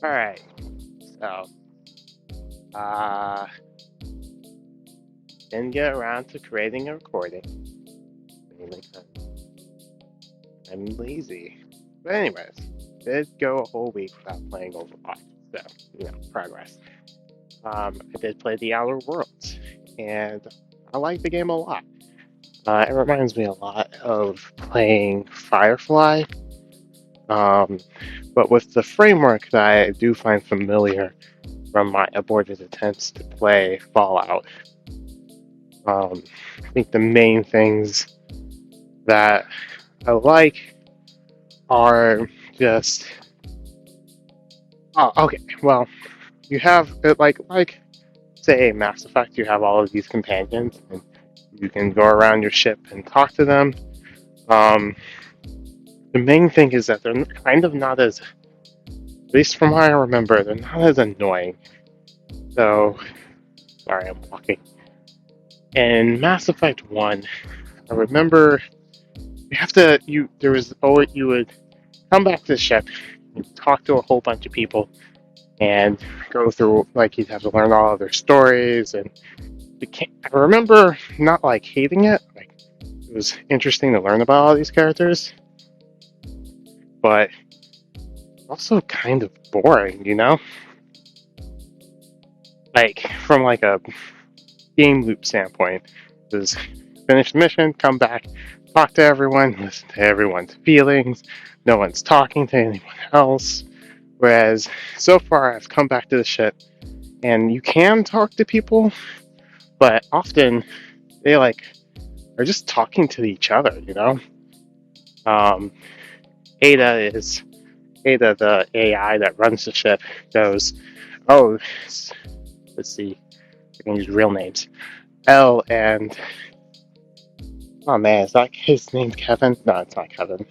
All right. So, uh, didn't get around to creating a recording, mainly 'cause I'm lazy. But anyways, did go a whole week without playing Overwatch. So, progress. I did play the Outer Worlds, and I like the game a lot. It reminds me a lot of playing Firefly, um, but with the framework that I do find familiar from my aborted attempts to play Fallout. I think the main things that I like are just okay. Well, you have like say Mass Effect. You have all of these companions, and you can go around your ship and talk to them. Um, the main thing is that they're kind of not as, at least from what I remember, they're not as annoying. So sorry, I'm walking. In Mass Effect One, I remember you have to you there was always you would come back to the ship, you talk to a whole bunch of people, and go through like you'd have to learn all of their stories. And I remember not like hating it. Like it was interesting to learn about all these characters, but also kind of boring, Like from like a game loop standpoint, it was finish the mission, come back, talk to everyone, listen to everyone's feelings. No one's talking to anyone else. Whereas so far, I've come back to the ship, and you can talk to people, but often they like are just talking to each other. Um, Ada is Ada, the AI that runs the ship, goes, "Oh, let's see, I can use real names. L and oh man, is that his name Kevin? No, it's not Kevin.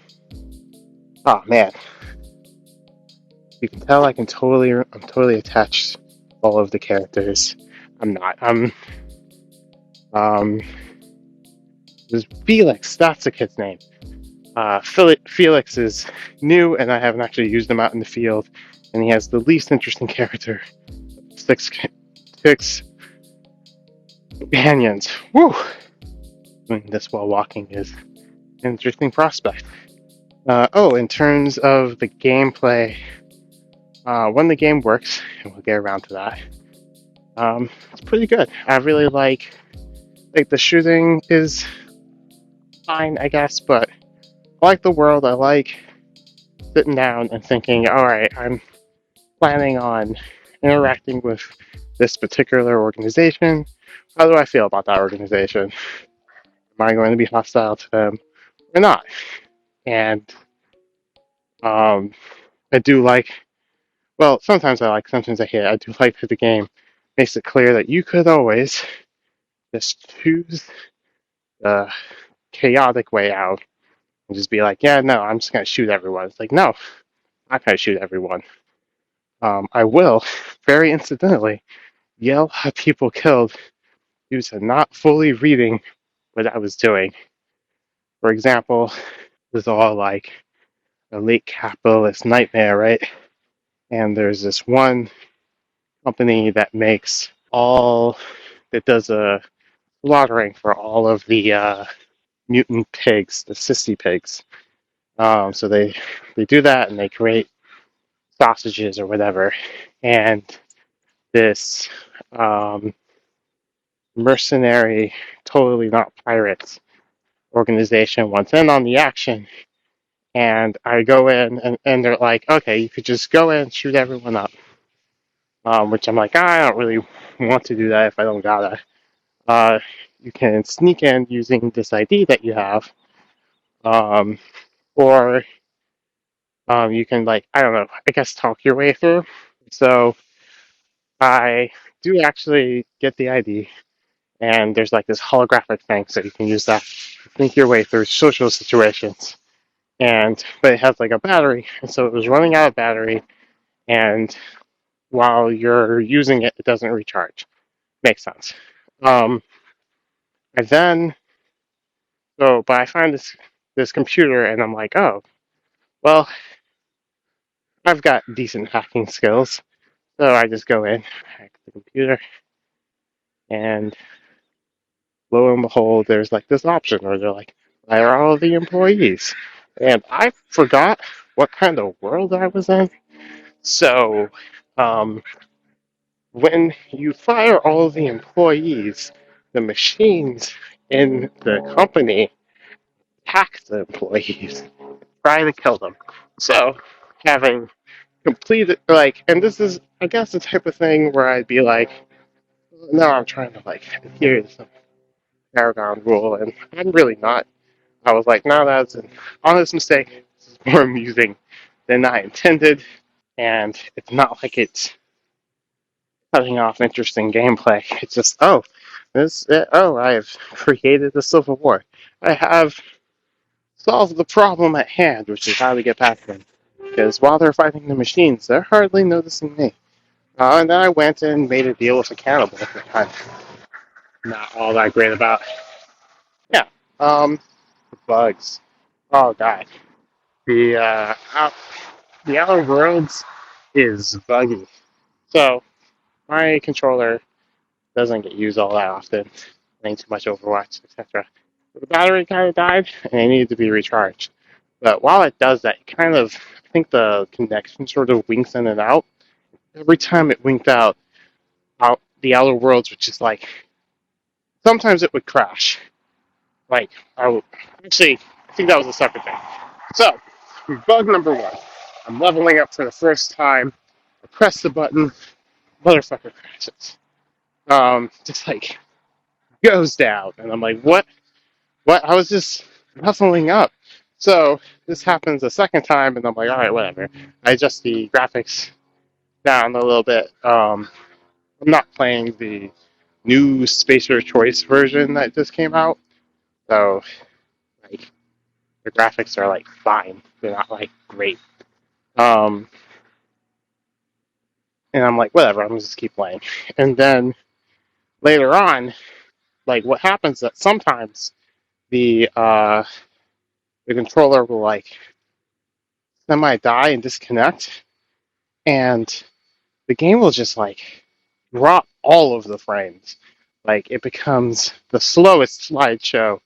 Oh man, you can tell I'm totally attached to all of the characters. I'm not. Um, it was Felix. That's the kid's name. Felix is new, and I haven't actually used him out in the field, and he has the least interesting character. Six companions. Woo! Doing this while walking is an interesting prospect. In terms of the gameplay, when the game works, and we'll get around to that, it's pretty good. I really like the shooting is fine, I guess, but I like the world. I like sitting down and thinking, all right, I'm planning on interacting with this particular organization. How do I feel about that organization? Am I going to be hostile to them or not? And um, I do like, well, sometimes I like, sometimes I hate. I do like that the game makes it clear that you could always just choose the chaotic way out and just be like, yeah, no, I'm just going to shoot everyone. It's like, no, I'm not going to shoot everyone. I will, very incidentally, yell at people killed due to not fully reading what I was doing. For example, it was all like a late capitalist nightmare, right? And there's this one company that does a slaughtering for all of the mutant pigs, the sissy pigs. So they do that and they create sausages or whatever. And this um, mercenary, totally not pirates organization wants in on the action. And I go in and they're like, okay, you could just go in and shoot everyone up. Which I'm like, I don't really want to do that if I don't gotta. Uh, you can sneak in using this ID that you have, um, or you can like, I don't know, I guess talk your way through. So I do actually get the ID, and there's like this holographic thing, so you can use that to sneak your way through social situations. But it has like a battery, and so it was running out of battery, and while you're using it, it doesn't recharge. Makes sense. Um, and then but I find this computer, and I'm like, oh, well, I've got decent hacking skills, so I just go in, hack the computer, and lo and behold, there's like this option where they're like, fire all of the employees. And I forgot what kind of world I was in. So, um, when you fire all of the employees, the machines in the company hack the employees, try to kill them. So, having completed, like, and this is, I guess, the type of thing where I'd be like, no, I'm trying to, like, adhere to some Paragon rule, and I'm really not. I was like, no, that's an honest mistake. This is more amusing than I intended, and it's not like it's cutting off interesting gameplay. It's just, I have created the Civil War. I have solved the problem at hand, which is how to get past them. Because while they're fighting the machines, they're hardly noticing me. And then I went and made a deal with a cannibal that I'm not all that great about. Yeah. Um, bugs. Oh god. The the Outer Worlds is buggy. So my controller doesn't get used all that often, playing too much Overwatch, etc. The battery kind of died, and it needed to be recharged. But while it does that, it kind of, I think the connection sort of winks in and out. Every time it winked out the Outer Worlds, which is like, sometimes it would crash. Like, actually, I think that was a separate thing. So, bug number one. I'm leveling up for the first time. I press the button, motherfucker crashes. Just like goes down, and I'm like, what? What? I was just leveling up. So this happens a second time, and I'm like, all right, whatever. I adjust the graphics down a little bit. I'm not playing the new Spacer Choice version that just came out, so like the graphics are like fine. They're not like great. Um, and I'm like, whatever. I'm just keep playing. And then later on, like what happens that sometimes the controller will like semi die and disconnect, and the game will just like drop all of the frames. Like it becomes the slowest slideshow,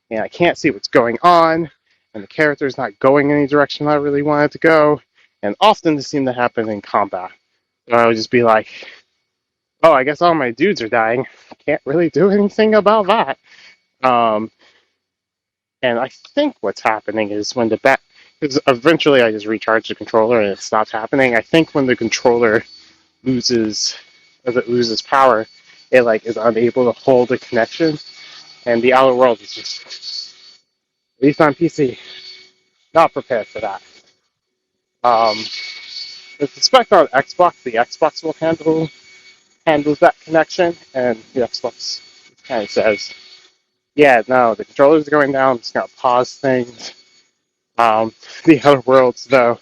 and I can't see what's going on, and the character's not going any direction I really want it to go. And often this seemed to happen in combat. So I would just be like, oh, I guess all my dudes are dying. Can't really do anything about that. Um, and I think what's happening is when the bat, because eventually I just recharge the controller and it stops happening. I think when the controller loses, as it loses power, it like is unable to hold a connection, and the outer world is just, at least on PC, not prepared for that. Um, I suspect on Xbox, the Xbox will handles that connection, and the Xbox kind of says, yeah, no, the controller's going down. I'm just gonna pause things. The Outer Worlds, though,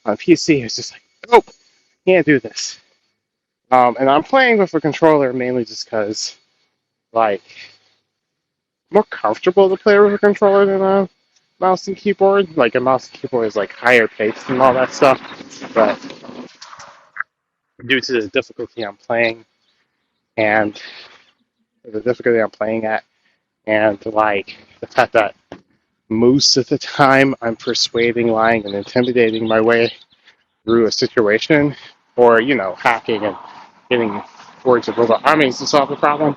on PC is just like, nope, can't do this. And I'm playing with a controller mainly just because, like, more comfortable to play with a controller than a mouse and keyboard. Like, a mouse and keyboard is, like, higher paced and all that stuff. But due to the difficulty I'm playing and the difficulty I'm playing at, and, like, the fact that most of the time I'm persuading, lying, and intimidating my way through a situation, or hacking and getting towards a robot armies to solve the problem.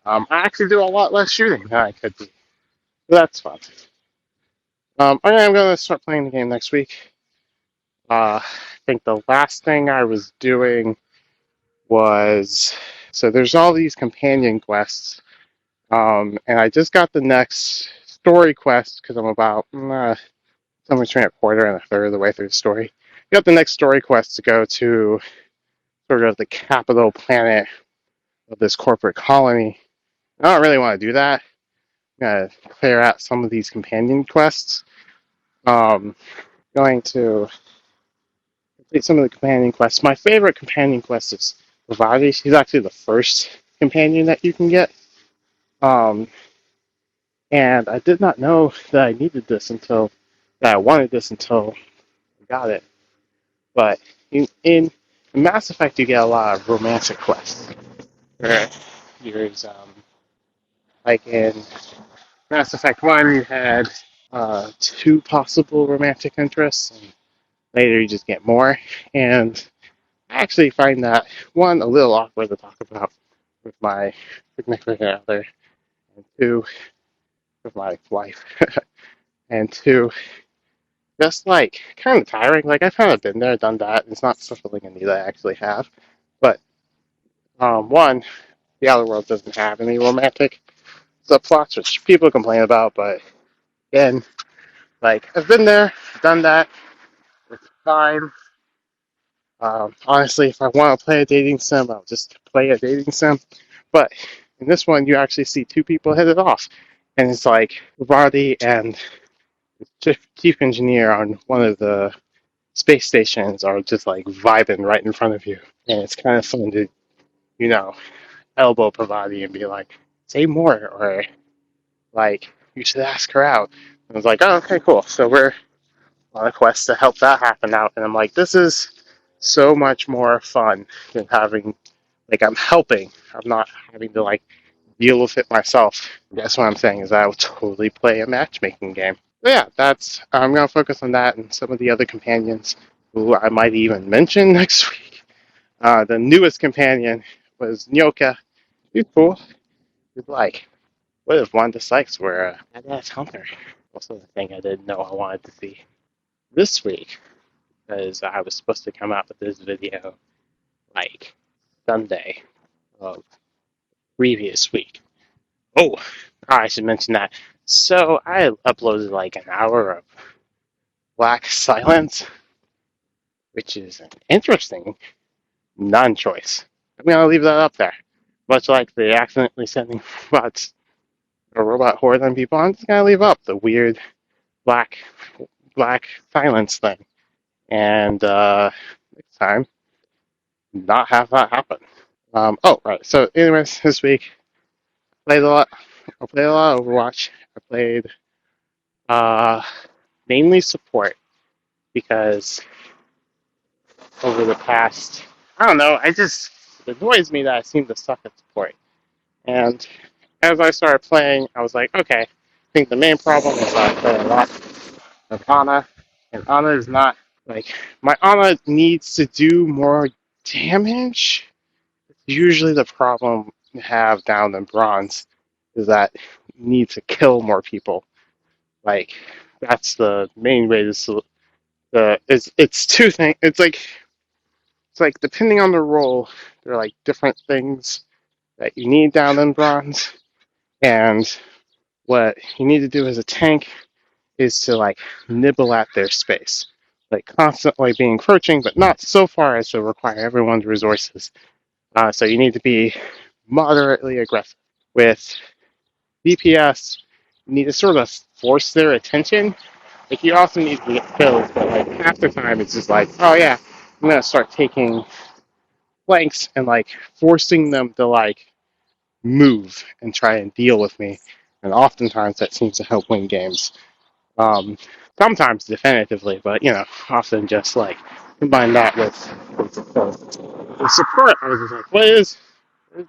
I actually do a lot less shooting than I could do. So that's fun. I'm gonna start playing the game next week. I think the last thing I was doing was, so there's all these companion quests, and I just got the next story quest because I'm about somewhere between a quarter and a third of the way through the story. Got the next story quest to go to sort of the capital planet of this corporate colony. I don't really want to do that. I'm going to clear out some of these companion quests. Going to complete some of the companion quests. My favorite companion quest is Vivadi. She's actually the first companion that you can get. Um, and I did not know that I needed this that I wanted this until I got it. But in Mass Effect, you get a lot of romantic quests. Where there's like in Mass Effect One, you had two possible romantic interests, and later you just get more. And I actually find that one a little awkward to talk about with my significant other, and two with my wife, and two just like kind of tiring. Like I've kind of been there, done that. It's not fulfilling a need I actually have, but one, the Outer World doesn't have any romantic subplots, which people complain about, but again, like I've been there, done that. It's fine. Honestly, if I want to play a dating sim, I'll just play a dating sim. But in this one, you actually see two people hit it off, and it's like Roddy and the chief engineer on one of the space stations are just like vibing right in front of you, and it's kind of fun to you know elbow Pravati and be like, say more, or like you should ask her out. And I was like, oh, okay, cool. So we're on a quest to help that happen out, and I'm like, this is so much more fun than having like I'm helping. I'm not having to like deal with it myself. I guess what I'm saying is I would totally play a matchmaking game. But yeah, that's I'm gonna focus on that and some of the other companions who I might even mention next week. The newest companion was Nyoka. He's cool. He's like, what if Wanda Sykes were a badass hunter? Also, the thing I didn't know I wanted to see this week because I was supposed to come out with this video like Sunday of previous week. Oh, I should mention that. So I uploaded like an hour of Black Silence, which is an interesting non-choice. I'm gonna leave that up there. Much like the accidentally sending robots or robot horde on people, I'm just gonna leave up the weird black black silence thing. And next time, not have that happen. Oh right. So anyways, this week played a lot. I played a lot of Overwatch. I played uh mainly support because over the past I don't know, it annoys me that I seem to suck at support. And as I started playing, I was like, okay, I think the main problem is I play a lot of Ana, and Ana is not like my Ana needs to do more damage. It's usually the problem you have down in bronze is that you need to kill more people. Like that's the main way to it's two things. It's like depending on the role, there are like different things that you need down in bronze, and what you need to do as a tank is to like nibble at their space, like constantly be encroaching, but not so far as to require everyone's resources. So you need to be moderately aggressive. With DPS, you need to sort of force their attention. Like you also need to get kills, but like half the time it's just like, oh yeah, I'm gonna start taking flanks and like forcing them to like move and try and deal with me. And oftentimes that seems to help win games. Um, Sometimes definitively, but often just like combine that with the support. I was just like, what is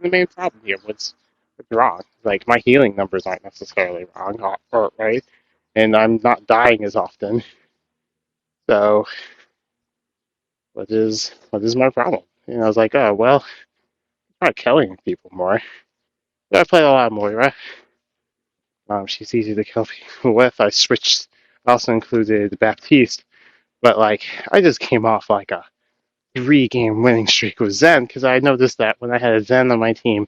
the main problem here? What's wrong? Like my healing numbers aren't necessarily wrong, or right, and I'm not dying as often. So what is my problem? And I was like, oh well, I'm not killing people more. But I played a lot of Moira. She's easy to kill people with. I switched. I also included Baptiste, but like I just came off like a 3 game winning streak with Zen because I noticed that when I had a Zen on my team,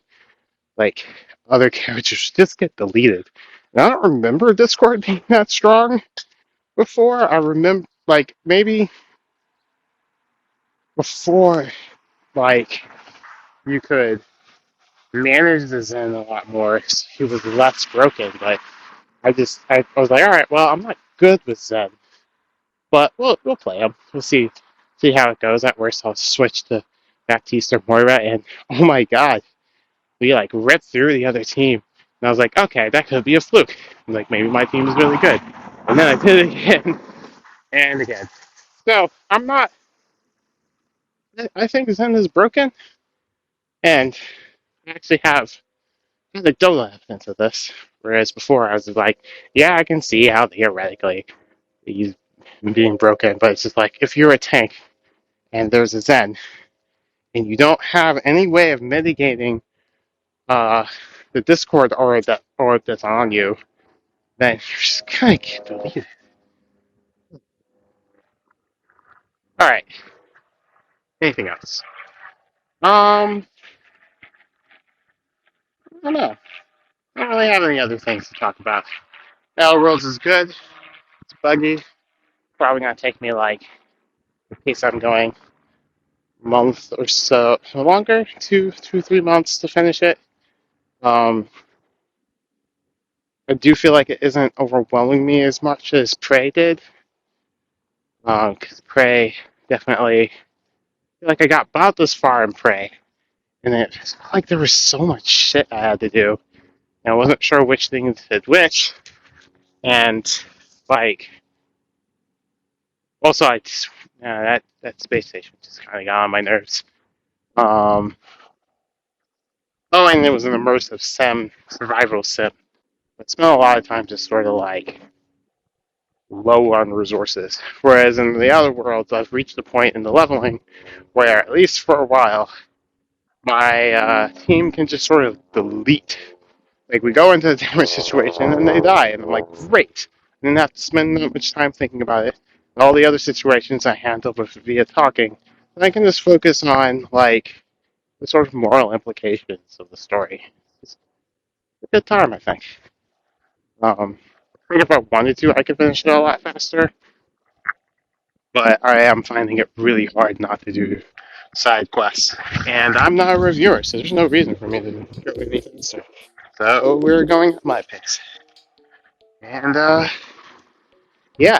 like other characters just get deleted. And I don't remember Discord being that strong before. I remember like maybe before like you could manage the Zen a lot more. He was less broken, but I was like, all right, well I'm not good with Zen, but we'll play him. We'll see how it goes. At worst, I'll switch to Baptiste or Moira, and oh my god, we like ripped through the other team. And I was like, okay, that could be a fluke. I was like, maybe my team is really good. And then I did it again and again. So I'm not. I think Zen is broken, and I actually have anecdotal evidence of this. Whereas before I was like, yeah, I can see how theoretically he's being broken, but it's just like if you're a tank and there's a Zen and you don't have any way of mitigating uh, the Discord orb that's on you, then you're just gonna get deleted. All right. Anything else? I don't know. I don't really have any other things to talk about. Battle Worlds is good. It's buggy. Probably gonna take me like, in case I'm going, a month or so longer, 3 months to finish it. Um, I do feel like it isn't overwhelming me as much as Prey did. Because Prey definitely feel like I got about this far in Prey, and it felt like there was so much shit I had to do, and I wasn't sure which things did which, and like also I just that space station just kind of got on my nerves. Um, oh, and it was an immersive sim survival sim. But spent a lot of time just sort of like low on resources. Whereas in the other worlds, I've reached a point in the leveling where, at least for a while, my team can just sort of delete. Like, we go into a damage situation and they die, and I'm like, great. I didn't have to spend that much time thinking about it. And all the other situations I handle with via talking, and I can just focus on, like, the sort of moral implications of the story. It's a good time, I think. I think if I wanted to, I could finish it a lot faster. But I am finding it really hard not to do side quests. And I'm not a reviewer, so there's no reason for me to go any faster. So we're going at my pace. And, yeah.